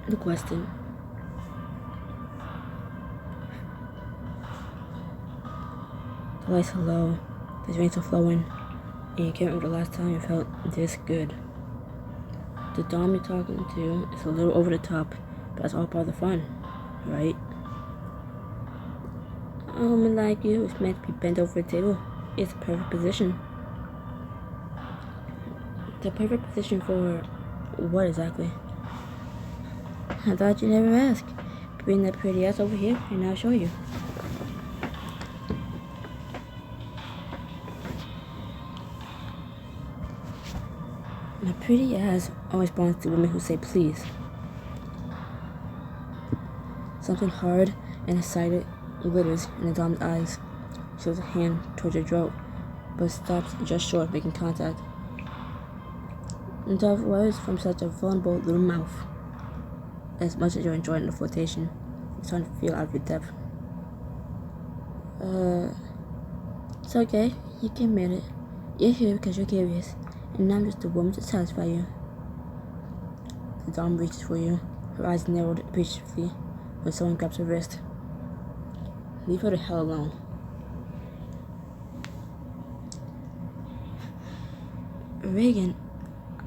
The question. The lights are low, the drinks are flowing, and you can't remember the last time you felt this good. The Dom you're talking to is a little over the top, but that's all part of the fun, right? A woman like you is meant to be bent over a table. It's the perfect position. The perfect position for what exactly? I thought you'd never ask. Bring that pretty ass over here and I'll show you. My pretty ass always responds to women who say please. Something hard and excited glitters in the Dom's eyes. She shows a hand towards her throat, but stops just short of making contact. And tough words from such a vulnerable little mouth. As much as you're enjoying the flirtation, you're starting to feel out of your depth. It's okay. You can admit it. You're here because you're curious, and I'm just a woman to satisfy you. The Dom reaches for you, her eyes narrowed appreciatively when someone grabs her wrist. Leave her the hell alone. Reagan,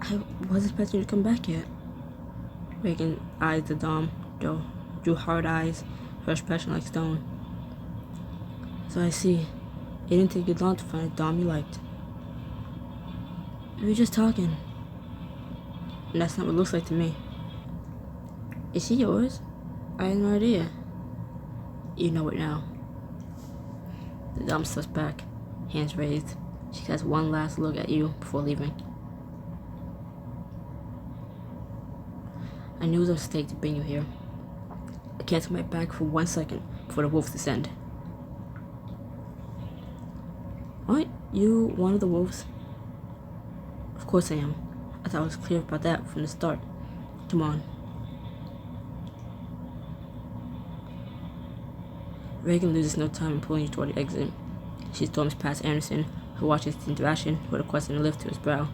I wasn't expecting you to come back yet. Reagan eyes the Dom, drew hard eyes, her expression like stone. So I see. It didn't take you long to find a Dom you liked. We were just talking. And that's not what it looks like to me. Is she yours? I had no idea. You know it now. The Dom steps back, hands raised. She casts one last look at you before leaving. I knew it was a mistake to bring you here. I can't turn my back for 1 second before the wolves descend. Aren't you one of the wolves? Of course I am. I thought I was clear about that from the start. Come on. Reagan loses no time in pulling you toward the exit. She storms past Anderson, who watches the interaction with a questioning lift to his brow.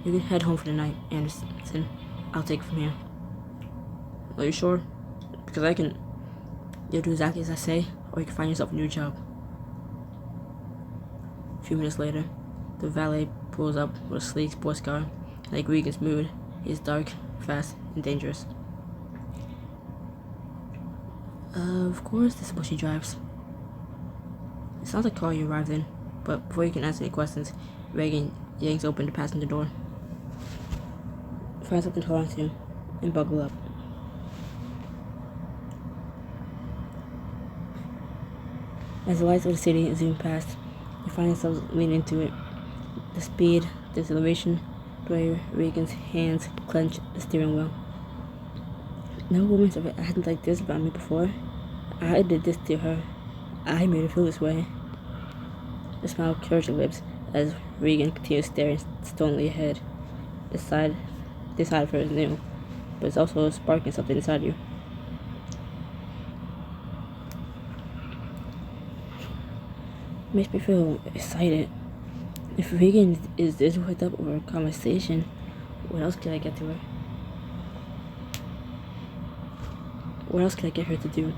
You can head home for the night, Anderson. I'll take it from here. Are you sure? Because I can... You'll do exactly as I say, or you can find yourself a new job. A few minutes later, the valet pulls up with a sleek sports car. Like Regan's mood, he is dark, fast, and dangerous. Of course, this is what she drives. It's not the car you arrived in, but before you can answer any questions, Reagan yanks open the passenger door. Find something to hold on to, and buckle up. As the lights of the city zoom past, you find yourselves leaning into it. The speed, the acceleration, the way Reagan's hands clench the steering wheel. No woman's ever acted like this about me before. I did this to her. I made her feel this way. The smile curves her lips as Regan continues staring stonily ahead. This side of her is new, but it's also sparking something inside you. Makes me feel excited. If Regan is this worked up over a conversation, what else can I get to her? What else can I get her to do?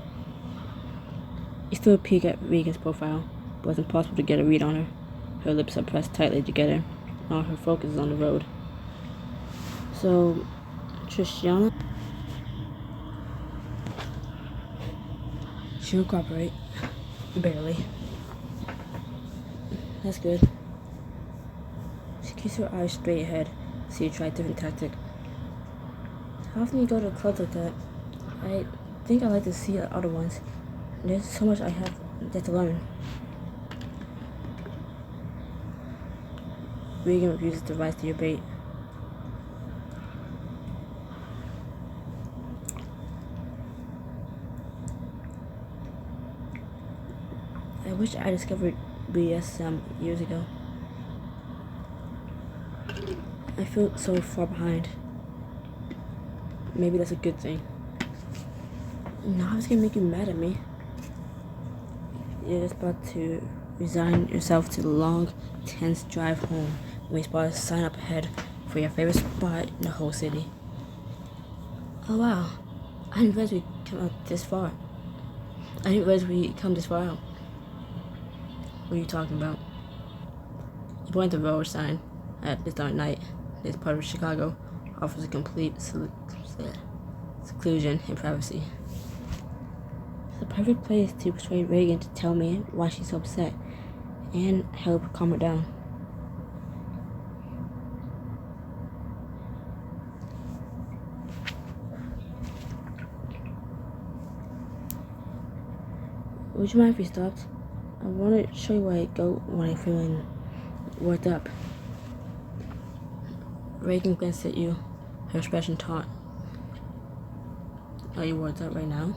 You still peek at Regan's profile, but it's impossible to get a read on her. Her lips are pressed tightly together, and all her focus is on the road. So, Tristiana? She'll cooperate. Barely. That's good. She keeps her eyes straight ahead, so you try a different tactic. How often you go to clubs like that? I think I'd like to see other ones. There's so much I have yet to learn. Regan refuses to rise to your bait. I wish I discovered BDSM years ago. I feel so far behind. Maybe that's a good thing. Now it's gonna make you mad at me. You're just about to resign yourself to the long, tense drive home when you spot a sign up ahead for your favorite spot in the whole city. Oh wow, I didn't realize we come out this far. I didn't realize we come this far out. What are you talking about? You point to the road sign at this time of night. This part of Chicago offers a complete seclusion and privacy. It's the perfect place to persuade Reagan to tell me why she's so upset and help calm her down. Would you mind if we stopped? I want to show you where I go when I'm feeling worked up. Reagan glanced at you, her expression taut. Are you worked up right now?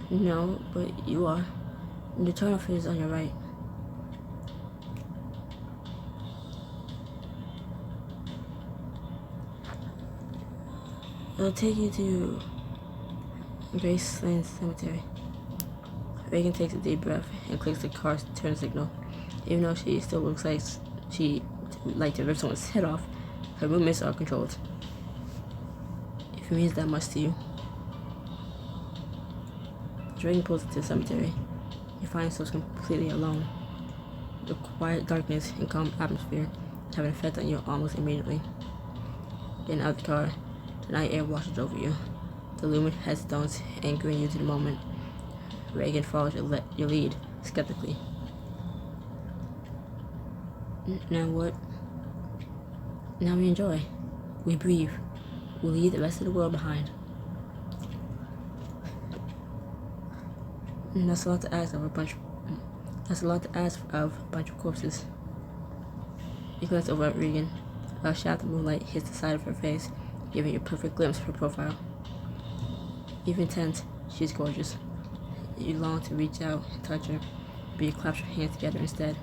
No, but you are. The turnoff is on your right. It'll take you to Graceland Cemetery. Reagan takes a deep breath and clicks the car's turn signal. Even though she still looks like she like to rip someone's head off, her movements are controlled. If it means that much to you. As Reagan pulls into the cemetery, you find yourselves completely alone. The quiet darkness and calm atmosphere have an effect on you almost immediately. Getting out of the car, the night air washes over you. The lumen headstones anchoring you to the moment. Reagan follows your lead, skeptically. Now what? Now we enjoy. We breathe. We leave the rest of the world behind. And that's a lot to ask of a bunch of corpses. You glance over at Reagan. A shaft of moonlight hits the side of her face, giving you a perfect glimpse of her profile. Even tense, she's gorgeous. You long to reach out and touch her, but you clasp your hands together instead.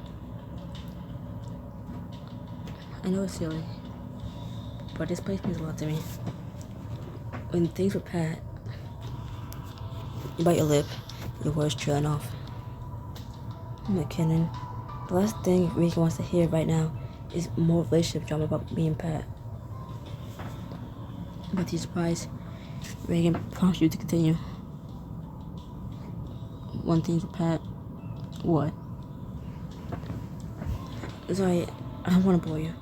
I know it's silly, but this place means a lot to me. When things were Pat, you bite your lip, your words trailing off. McKinnon, the last thing Reagan wants to hear right now is more relationship drama about me and Pat. But to your surprise, Reagan prompts you to continue. One thing for Pat. What? Sorry, I don't want to bore you.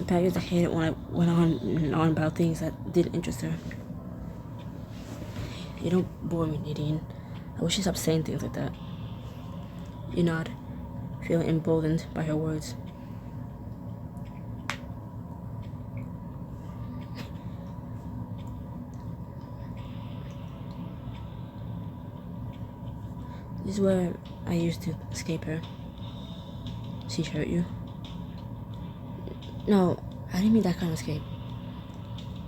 Pat used to hate it when I went on and on about things that didn't interest her. You don't bore me, Nadine. I wish you stopped saying things like that. You nod, feeling emboldened by her words. This is where I used to escape her. She hurt you? No, I didn't mean that kind of escape.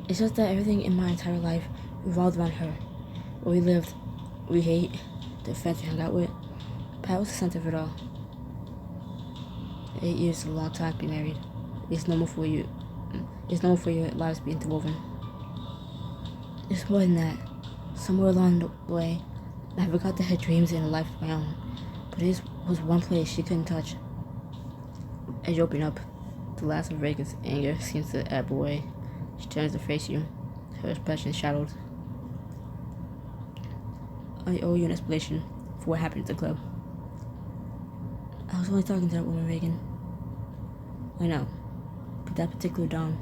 It's just that everything in my entire life revolved around her. Where we lived, we ate, the friends we hung out with. Pat was the center of it all. 8 years is a long time to be married. It's normal for your lives to be interwoven. It's more than that. Somewhere along the way, I forgot that I had dreams and a life of my own. But this was one place she couldn't touch. As you open up, the last of Reagan's anger seems to ebb away. She turns to face you, her expression shadowed. I owe you an explanation for what happened at the club. I was only talking to that woman, Reagan. I know, but that particular Dom.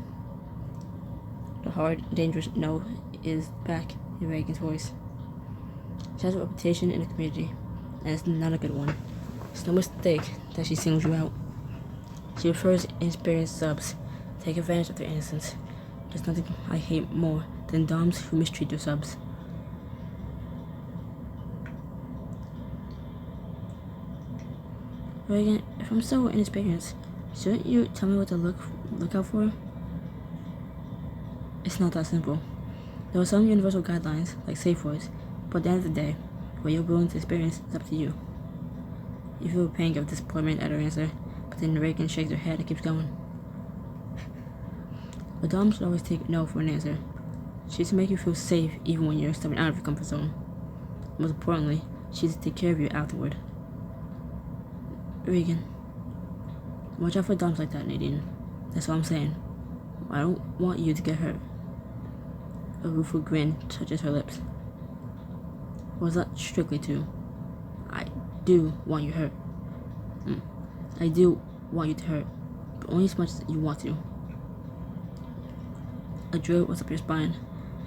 The hard, dangerous no is back in Reagan's voice. She has a reputation in the community, and it's not a good one. It's no mistake that she singles you out. She prefers inexperienced subs, take advantage of their innocence. There's nothing I hate more than doms who mistreat their subs. Reagan, if I'm so inexperienced, shouldn't you tell me what to look out for? It's not that simple. There are some universal guidelines, like safe words, but at the end of the day, what you're willing to experience is up to you. You feel a pang of disappointment at her answer, but then Reagan shakes her head and keeps going. A dom should always take no for an answer. She should make you feel safe even when you're stepping out of your comfort zone. Most importantly, she should take care of you afterward. Reagan, watch out for doms like that, Nadine. That's all I'm saying. I don't want you to get hurt. A rueful grin touches her lips. Was that strictly to? I do want you hurt. I do want you to hurt, but only as much as you want to. A drill was up your spine.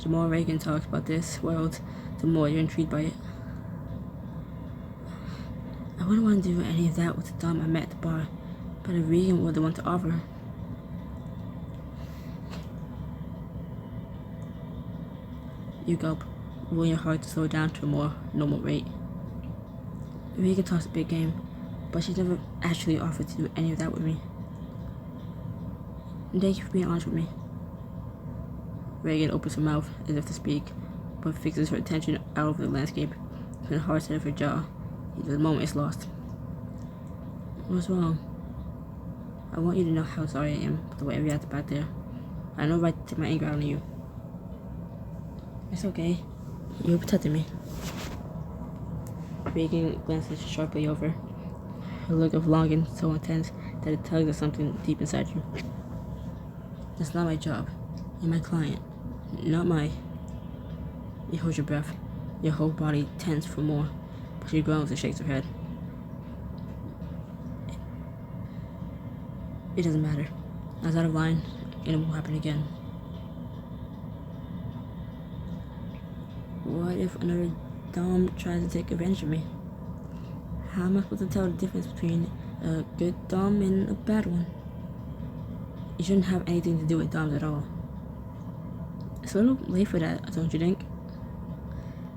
The more Reagan talks about this world, the more you're intrigued by it. I wouldn't want to do any of that with the Dom I met at the bar, but if Regan were the one to offer. You gulp, willing your heart to slow down to a more normal rate. Regan talks a big game, but she's never actually offered to do any of that with me. And thank you for being honest with me. Reagan opens her mouth as if to speak, but fixes her attention out over the landscape from the hard side of her jaw. The moment is lost. What's wrong? I want you to know how sorry I am for the way I reacted back there. I know right to take my anger out on you. It's okay. You protected me. Reagan glances sharply over, her look of longing so intense that it tugs at something deep inside you. That's not my job. You're my client, not my... You hold your breath, your whole body tense for more, but she groans and shakes her head. It doesn't matter. I was out of line, and it won't happen again. What if another Dom tries to take advantage of me? How am I supposed to tell the difference between a good Dom and a bad one? You shouldn't have anything to do with Doms at all. It's a little late for that, don't you think?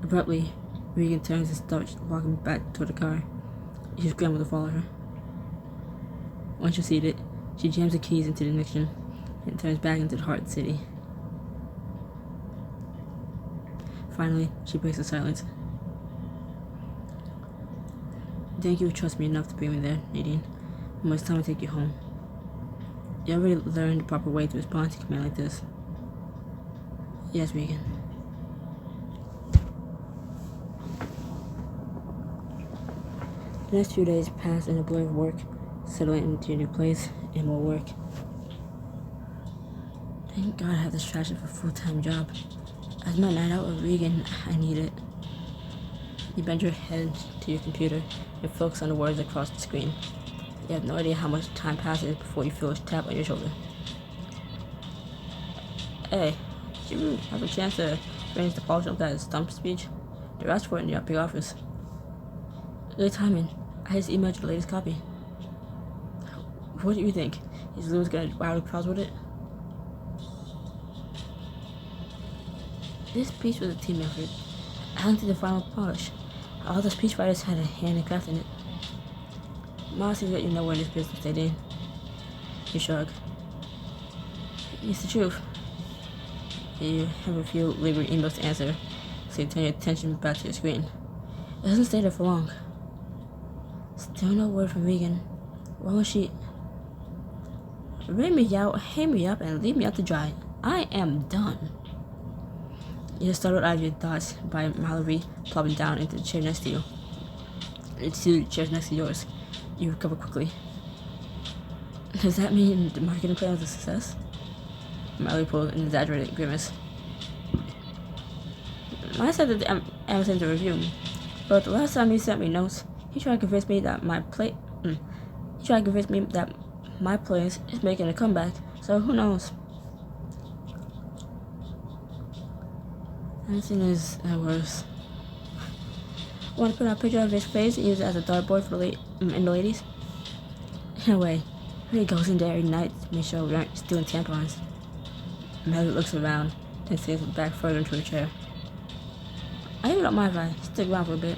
Abruptly, Regan turns and starts walking back toward the car. You scramble to follow her. Once you're seated, she jams the keys into the ignition and turns back into the heart of the city. Finally, she breaks the silence. Thank you for trusting me enough to bring me there, Nadine. But it's time to take you home. You already learned the proper way to respond to a command like this. Yes, Regan. The next few days pass in a blur of work, settling into your new place, and more work. Thank God I have this distraction for a full-time job. As my night out with Regan, I need it. You bend your head to your computer and focus on the words across the screen. You have no idea how much time passes before you feel a tap on your shoulder. Hey, did you have a chance to arrange the polish of that stump speech? They're asked for it in your big office. Good timing. I just emailed you the latest copy. What do you think? Is Lewis gonna wow the crowds with it? This speech was a team effort. I don't think the final polish. All the speechwriters had a hand in crafting it. Miles seems that you know where this business stayed in. You shrug. It's the truth. You have a few labor emails to answer, so you turn your attention back to your screen. It doesn't stay there for long. Still no word from Regan. Why was she... Ring me out, hang me up, and leave me out to dry. I am done. You're startled out of your thoughts by Mallory plopping down into the chair next to you. It's two chairs next to yours. You recover quickly. Does that mean the marketing plan was a success? Mallory pulled an exaggerated grimace. I said that I was in the review, but the last time he sent me notes, he tried to convince me that my place is making a comeback. So who knows? Anything is worse. Want to put out a picture of his face and use it as a dartboard for the ladies? Anyway, he goes in there every night to make sure we aren't stealing tampons. Melody looks around, then sinks back further into her chair. I even don't mind if I stick around for a bit.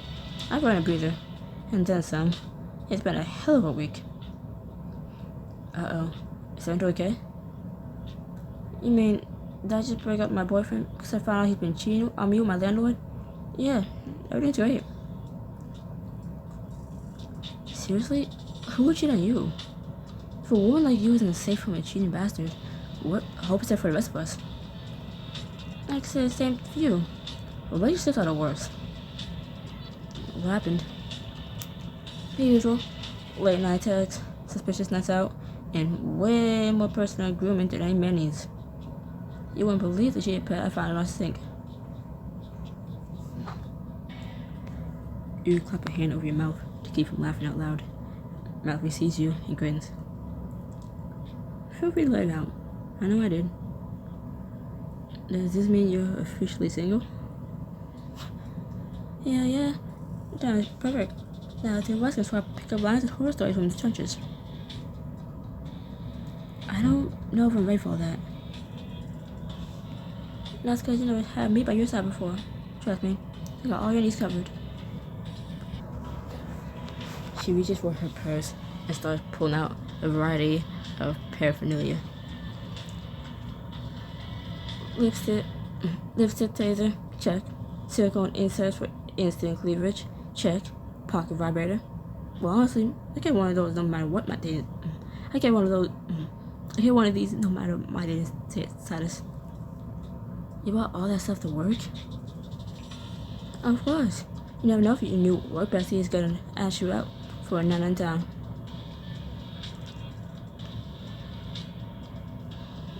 I've run a breather, and then some. It's been a hell of a week. Uh-oh. Is everything okay? You mean, did I just break up with my boyfriend because I found out he's been cheating on me with my landlord? Yeah, everything's great. Seriously? Who would cheat on you? If a woman like you isn't safe from a cheating bastard, what hope is there for the rest of us? I could say the same for you. But relationships are the worst. What happened? The usual. Late night texts, suspicious nights out, and way more personal grooming than any man needs. You wouldn't believe the cheap pet I found in our sink. You clap a hand over your mouth to keep from laughing out loud. Mallory sees you and grins. Feel free to let it out. I know I did. Does this mean you're officially single? Yeah. That's perfect. Now to Weston, so I pick up lines of horror stories from the trenches. I don't know if I'm ready for all that. That's because you never had me by your side before. Trust me, I got all your needs covered. She reaches for her purse and starts pulling out a variety of paraphernalia. Lipstick taser, check. Silicone inserts for instant cleavage, check. Pocket vibrator. Well, honestly, I get one of those no matter what my dating. I get one of these no matter my dating status. You bought all that stuff to work? Of course. You never know if your new work bestie is gonna ask you out for a night in town.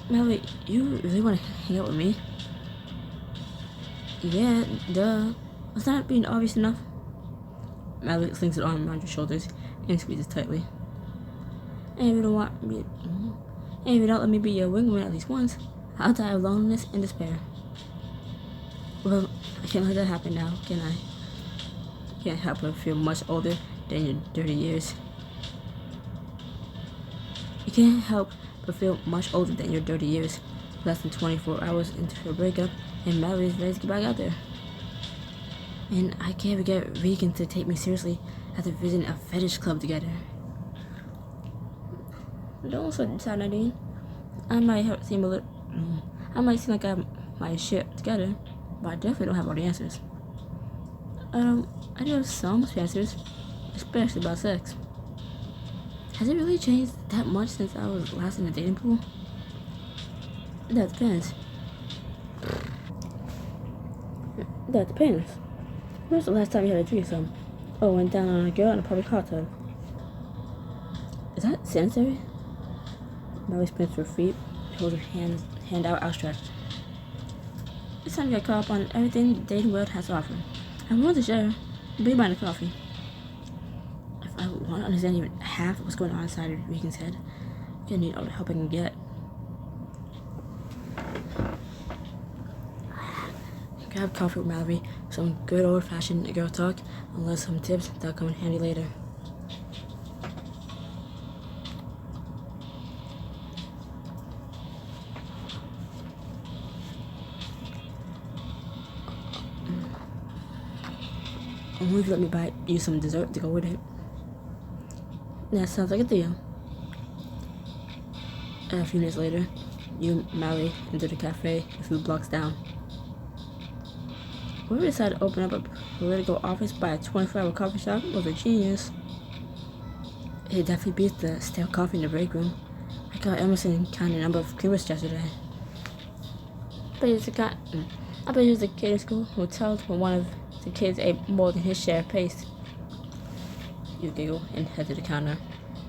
Mallory, you really want to hang out with me? Yeah, duh. Was that being obvious enough? Mallory slings an arm around your shoulders and squeezes tightly. And if you don't let me be your wingman at least once, I'll die of loneliness and despair. Well, I can't let that happen now, can I? Can't help but feel much older than your dirty years. You can't help but feel much older than your dirty years. Less than 24 hours into her breakup, and Mallory's ready to get back out there. And I can't even get Regan to take me seriously after visiting a fetish club together. Don't sad, Nadine. I might seem like I have my shit together, but I definitely don't have all the answers. I do have some answers, especially about sex. Has it really changed that much since I was last in the dating pool? That depends. When was the last time you had a threesome? Or went down on a girl in a public hot tub? Is that sanitary? Mallory spins to her feet and holds her hand out outstretched. It's time to get caught up on everything the dating world has to offer. I'm willing to share. Be buying a coffee. If I want to understand even half of what's going on inside of Regan's head, I'm gonna need all the help I can get. Grab coffee with Mallory, some good old-fashioned girl talk, and learn some tips that'll come in handy later. Only if you let me buy you some dessert to go with it. That sounds like a deal. A few minutes later, you and Mallory enter the cafe a few blocks down. Whoever decided to open up a political office by a 24-hour coffee shop was a genius. It definitely beats the stale coffee in the break room. I got Emerson counting the number of creamers yesterday. I bet it was the catering school who tells when one of the kids ate more than his share of paste. You giggle and head to the counter.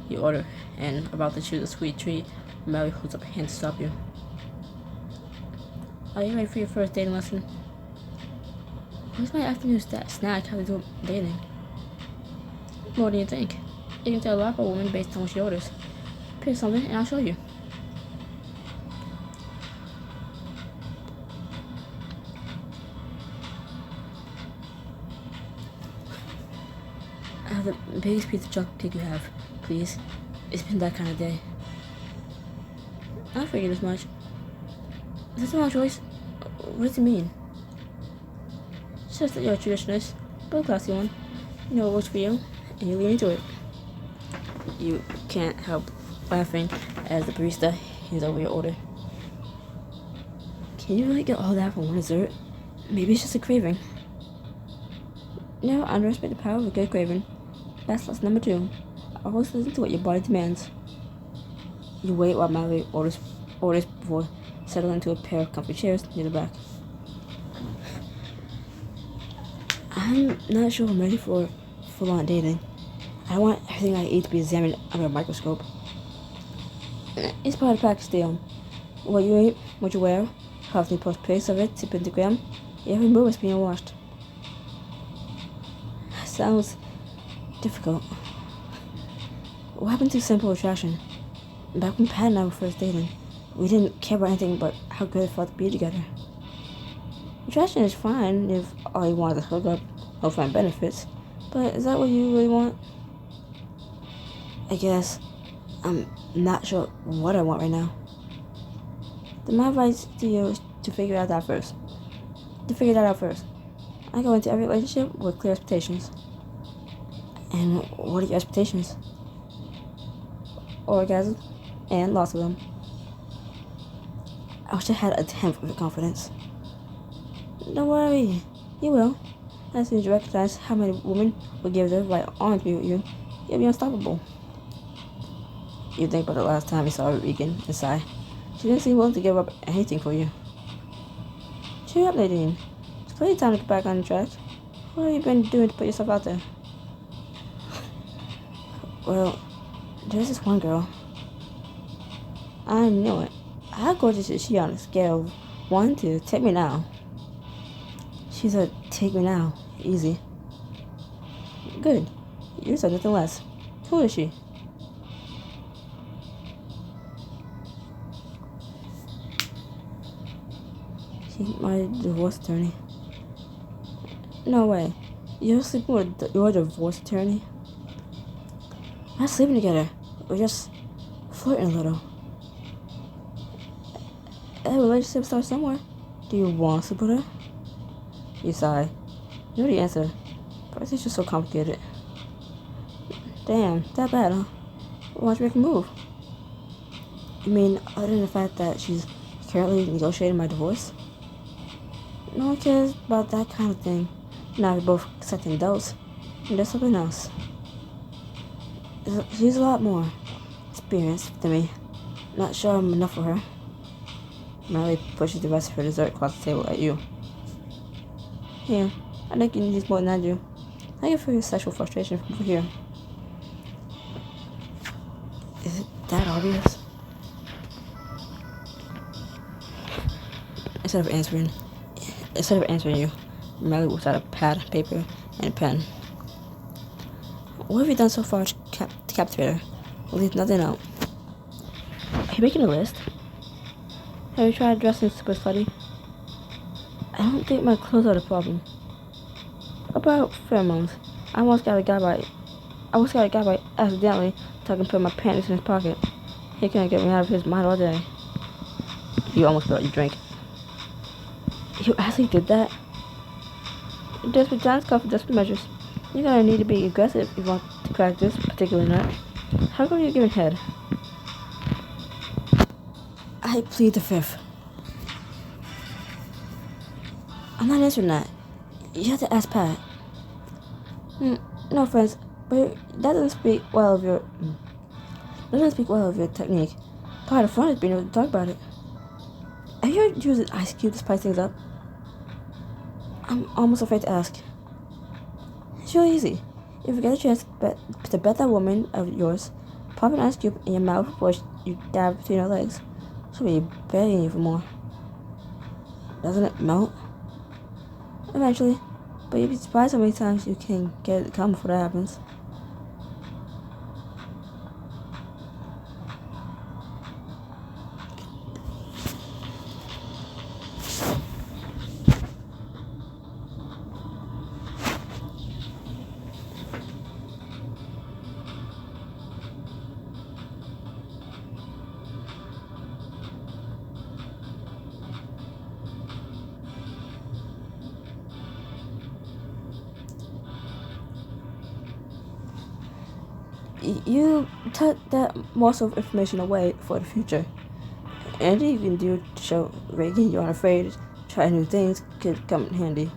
You order, and about to choose a sweet treat, Mallory holds up a hand to stop you. Are you ready for your first dating lesson? What's my afternoon snack have to do with dating? More than you think. You can tell a lot about a woman based on what she orders. Pick something and I'll show you. I have the biggest piece of chocolate cake you have, please. It's been that kind of day. I figured as much. Is this the wrong choice? What does it mean? It's just that you're a traditionalist, but a classy one. You know what works for you, and you lean into it. You can't help laughing as the barista hands over your order. Can you really get all that for one dessert? Maybe it's just a craving. Never underestimate the power of a good craving. That's lesson number 2. Always listen to what your body demands. You wait while Mallory orders before settling into a pair of comfy chairs near the back. I'm not sure I'm ready for full-on dating. I want everything I eat to be examined under a microscope. It's part of the package deal. What you eat, what you wear, Half the post-pace of it to pentagram. Every move is being watched. Sounds difficult. What happened to simple attraction? Back when Pat and I were first dating, we didn't care about anything but how good it felt to be together. Attraction is fine if all you want is to hook up or find benefits, but is that what you really want? I guess I'm not sure what I want right now. Then my advice to you is to figure that out first. I go into every relationship with clear expectations. And what are your expectations? Orgasms and lots of them. I wish I had a tenth of your confidence. Don't worry, you will. As soon as you recognize how many women would give their right arm to be with you, you'll be unstoppable. You think about the last time you saw Regan and sigh. She didn't seem willing to give up anything for you. Cheer up, Nadine. It's plenty of time to get back on track. What have you been doing to put yourself out there? Well, there's this one girl. I know it. How gorgeous is she on a scale of 1 to take me now? She's a take me now. Easy. Good. You said nothing less. Who is she? She's my divorce attorney. No way. You're sleeping with your divorce attorney? We're not sleeping together. We're just flirting a little. A relationship starts somewhere. Do you want to sleep with her? You sigh. You know the answer. But it's just so complicated. Damn, that bad, huh? Why don't you make a move? You mean, other than the fact that she's currently negotiating my divorce? No one cares about that kind of thing. Now we're both accepting adults. And there's something else. She's a lot more experienced than me. Not sure I'm enough for her. Melly pushes the rest of her dessert across the table at you. Here, I think you need this more than I do. I can feel your sexual frustration from over here. Is it that obvious? Instead of answering you, Melly whips out a pad, paper, and a pen. What have you done so far to captivate her? We'll leave nothing out. Are you making a list? Have you tried dressing super slutty? I don't think my clothes are the problem. About pheromones. I once got a guy by accidentally tucking put my panties in his pocket. He couldn't get me out of his mind all day. You almost spilled your drink. You actually did that? Desperate times call for desperate measures. You're gonna need to be aggressive if you want to crack this particular nut. How come you're giving head? I plead the fifth. I'm not answering that. You have to ask Pat. No offense, but that doesn't speak well of your technique. Part of the fun is being able to talk about it. Have you ever used an ice cube to spice things up? I'm almost afraid to ask. It's really easy. If you get a chance to bet that woman of yours, pop an ice cube in your mouth before you dab between her legs. She'll be begging you for more. Doesn't it melt? Eventually. But you'd be surprised how many times you can get it to come before that happens. You tuck that morsel of information away for the future. Anything you can do to show Regan you're unafraid to try new things could come in handy.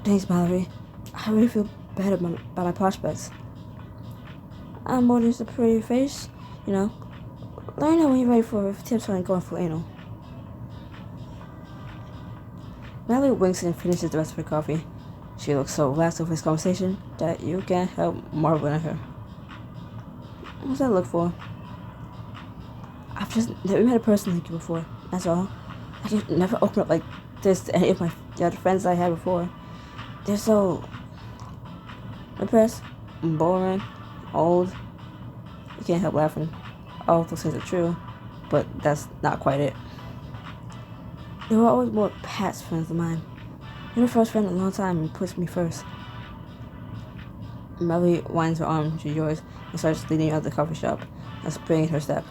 Thanks, Mallory. I really feel better about my prospects. I'm more than just a pretty face, you know. Let me know when you're ready for tips on going for anal. Mallory winks and finishes the rest of her coffee. She looks so relaxed over this conversation that you can't help marveling at her. What's that look for? I've just never met a person like you before. That's all. I could never open up like this to any of my other friends I had before. They're so depressed, boring, old. You can't help laughing. All of those things are true, but that's not quite it. They were always more past friends of mine. You're the first friend in a long time and puts me first. Melly winds her arm to yours and starts leading you out the coffee shop, a spring in her step.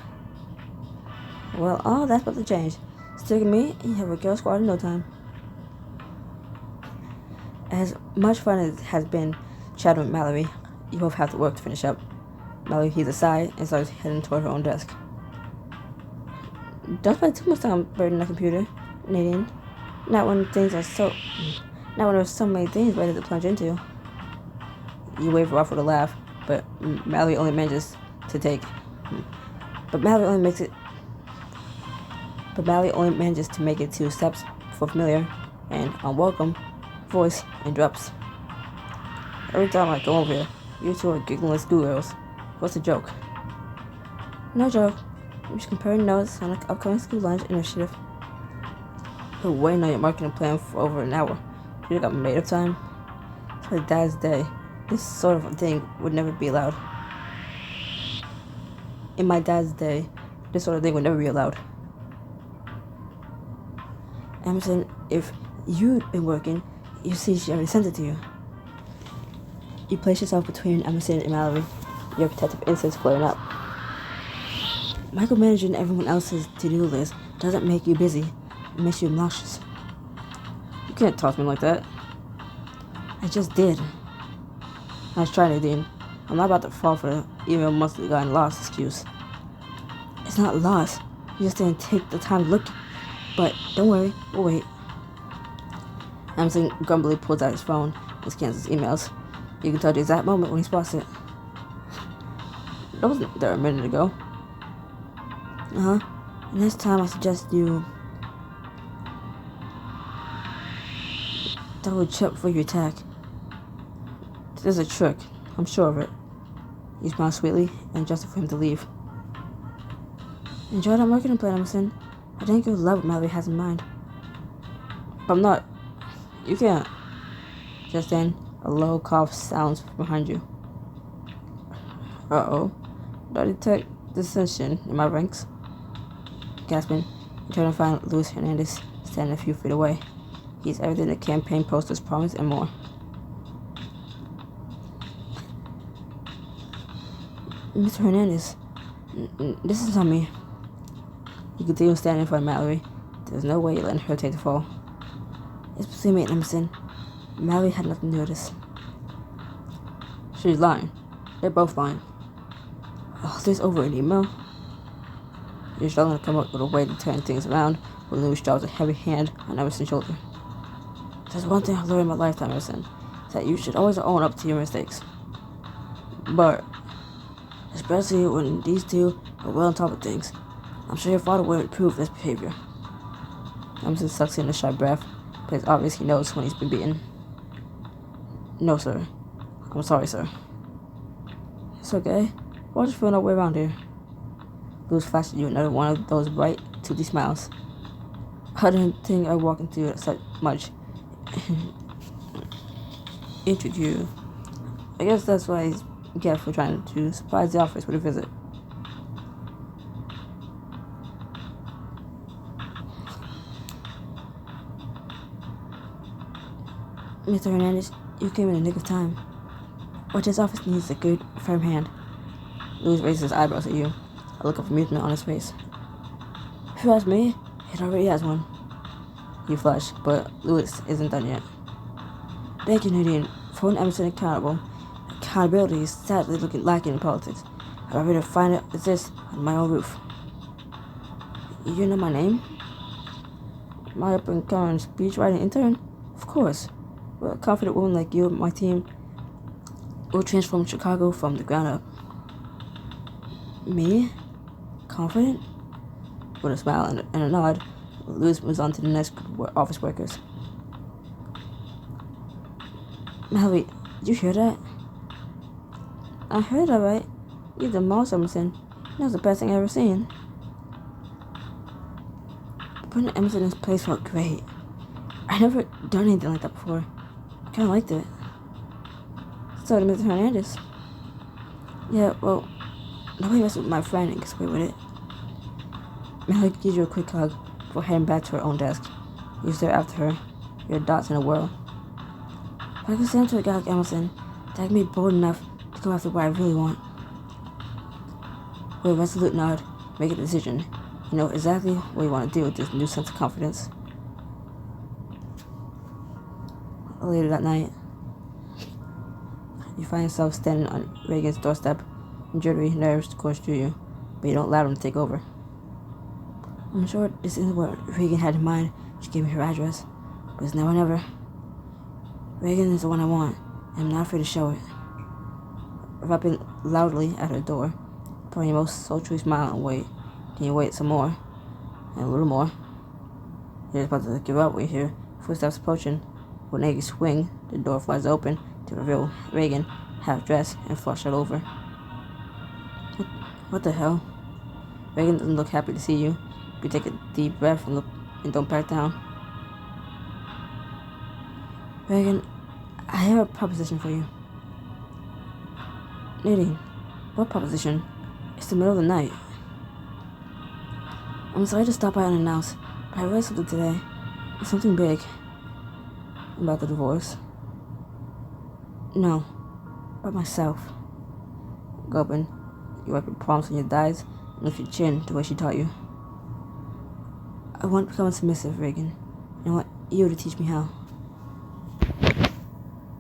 Well, all that's about to change. Stick with me, and you have a girl squad in no time. As much fun as it has been chatting with Mallory, you both have to work to finish up. Mallory heaves a sigh and starts heading toward her own desk. Don't spend too much time burning the computer, Nadine. Not when there's so many things ready to plunge into. You wave her off with a laugh, but Mallory only manages to make it 2 steps for familiar and unwelcome voice interrupts. Every time I go over here, you two are giggling like schoolgirls. What's the joke? No joke. I'm just comparing notes on an upcoming school lunch initiative. Been waiting on your marketing plan for over an hour. You got made up time? It's my dad's day. This sort of thing would never be allowed. In my dad's day, this sort of thing would never be allowed. Emerson, if you'd been working, you see she already sent it to you. You place yourself between Emerson and Mallory, your protective instincts flaring up. Micromanaging everyone else's to-do list doesn't make you busy. It makes you obnoxious. You can't talk to me like that. I just did. Nice try, Nadine. I'm not about to fall for the email must have gotten lost excuse. It's not lost. You just didn't take the time to look. But don't worry, we'll wait. Emerson grumbly pulls out his phone and scans his emails. You can tell the exact moment when he spots it. That wasn't there a minute ago. And this time I suggest you double check before you attack. There's a trick, I'm sure of it. You smile sweetly and gesture for him to leave. Enjoy that marketing plan, Emerson. I think you'll love what Mallory has in mind. But I'm not. You can't. Just then, a low cough sounds behind you. Uh-oh. Do I detect dissension in my ranks? Gasping, you turn to find Luis Hernandez standing a few feet away. He's everything the campaign posters promise and more. Mr. Hernandez, this is on me. You continue standing in front of Mallory. There's no way you're letting her take the fall. It's between me and Emerson. Mallory had nothing to do with this. She's lying. They're both lying. Oh, this over an email? You're struggling to come up with a way to turn things around when Louis drops a heavy hand on Emerson's shoulder. There's one thing I've learned in my lifetime, Emerson, is that you should always own up to your mistakes. But, especially when these two are well on top of things, I'm sure your father wouldn't approve this behavior. Emerson sucks in a shy breath, but it's obvious he knows when he's been beaten. No, sir. I'm sorry, sir. It's okay. Why don't you feel no way around here? Louis flashed at you another one of those bright, toothy smiles. I didn't think I'd walk into such much interview. I guess that's why he's get for trying to surprise the office with a visit. Mr. Hernandez, you came in the nick of time. What this office needs is a good, firm hand. Louis raises his eyebrows at you, a look of amusement on his face. If you ask me, it already has one. You flush, but Louis isn't done yet. Thank you, Nadine, for holding Emerson accountable. Accountability is sadly lacking in politics. I'd rather find it exists on my own roof. You know my name? My up-and-coming speechwriting intern? Of course. With a confident woman like you, my team will transform Chicago from the ground up. Me? Confident? With a smile and a nod, Louis moves on to the next office workers. Mallory, did you hear that? I heard that right. You're the most, Emerson. That was the best thing I've ever seen. Putting Emerson in his place felt great. I never done anything like that before. I kind of liked it. So did Mr. Hernandez. Yeah, well, nobody messes with my friend and gets away with it. Melody gives you a quick hug before heading back to her own desk. You stare after her, your dots in a whirl. If I could stand to a guy like Emerson, that can be bold enough to go after what I really want. With a resolute nod, make a decision. You know exactly what you want to do with this new sense of confidence. Later that night, you find yourself standing on Reagan's doorstep, and jittery nerves course through you, but you don't allow them to take over. I'm sure this isn't what Reagan had in mind. She gave me her address, but it's now or never. Reagan is the one I want, and I'm not afraid to show it. Rapping loudly at her door, put on your most sultry smile and wait. Then you wait some more, and a little more. You're about to give up when you hear footsteps approaching. With an eggy swing, the door flies open to reveal Reagan, half dressed and flushed all over. What the hell? Reagan doesn't look happy to see you. You take a deep breath and don't back down. Reagan, I have a proposition for you. Nadine, what proposition? It's the middle of the night. I'm sorry to stop by unannounced, but I read something today. It's something big. About the divorce. No, about myself. Gulping, you wipe your palms on your thighs and lift your chin the way she taught you. I want to become submissive, Reagan, and I want you to teach me how.